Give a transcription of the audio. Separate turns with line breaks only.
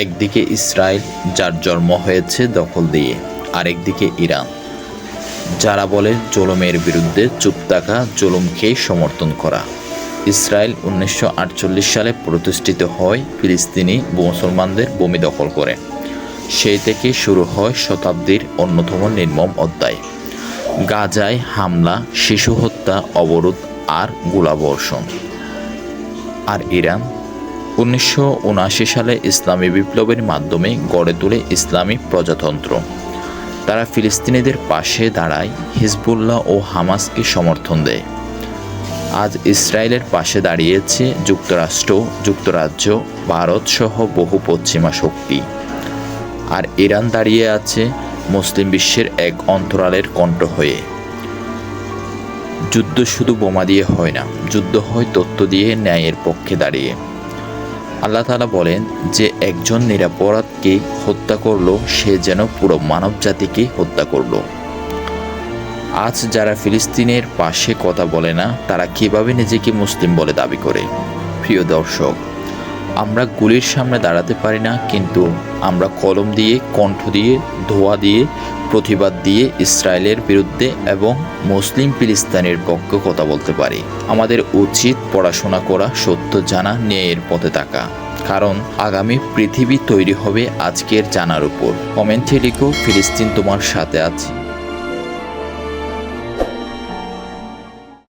একদিকে ইসরায়েল, যার জন্ম হয়েছে দখল দিয়ে, আরেকদিকে ইরান, যারা বলে জুলুমের বিরুদ্ধে চুপ থাকা, জুলুমকে সমর্থন করা। ইসরায়েল 1948 সালে প্রতিষ্ঠিত হয় ফিলিস্তিনি মুসলমানদের ভূমি দখল করে। সেই থেকে শুরু হয় শতাব্দীর অন্যতম নির্মম অধ্যায়। গাজায় হামলা, শিশু হত্যা, অবরোধ আর গোলাবর্ষণ। আর ইরান 1979 সালে ইসলামী বিপ্লবের মাধ্যমে গড়ে তোলে ইসলামী প্রজাতন্ত্র। তারা ফিলিস্তিনিদের পাশে দাঁড়ায়, হিজবুল্লাহ ও হামাসকে সমর্থন দেয়। আজ ইসরায়েলের পাশে দাঁড়িয়েছে যুক্তরাষ্ট্র, যুক্তরাজ্য, ভারত সহ বহু পশ্চিমা শক্তি। আর ইরান দাঁড়িয়ে আছে মুসলিম বিশ্বের এক অন্তরালের কণ্ঠ হয়ে। যুদ্ধ শুধু বোমা দিয়ে হয় না, যুদ্ধ হয় তথ্য দিয়ে, ন্যায়ের পক্ষে দাঁড়িয়ে। আল্লাহ তাআলা বলেন, যে একজন নিরপরাধকে হত্যা করলো, সে যেন পুরো মানব জাতিকে হত্যা করলো। আজ যারা ফিলিস্তিনের পাশে কথা বলে না, তারা কিভাবে নিজেকে মুসলিম বলে দাবি করে? প্রিয় দর্শক, আমরা গুলির সামনে দাঁড়াতে পারি না, কিন্তু আমরা কলম দিয়ে, কণ্ঠ দিয়ে, ধোঁয়া দিয়ে, প্রতিবাদ দিয়ে ইসরায়েলের বিরুদ্ধে এবং মুসলিম ফিলিস্তিনের পক্ষে কথা বলতে পারি। আমাদের উচিত পড়াশোনা করা, সত্য জানা, ন্যায়ের পথে থাকা। কারণ আগামী পৃথিবী তৈরি হবে আজকের জানার উপর। কমেন্টে লিখো, ফিলিস্তিন তোমার সাথে আছে।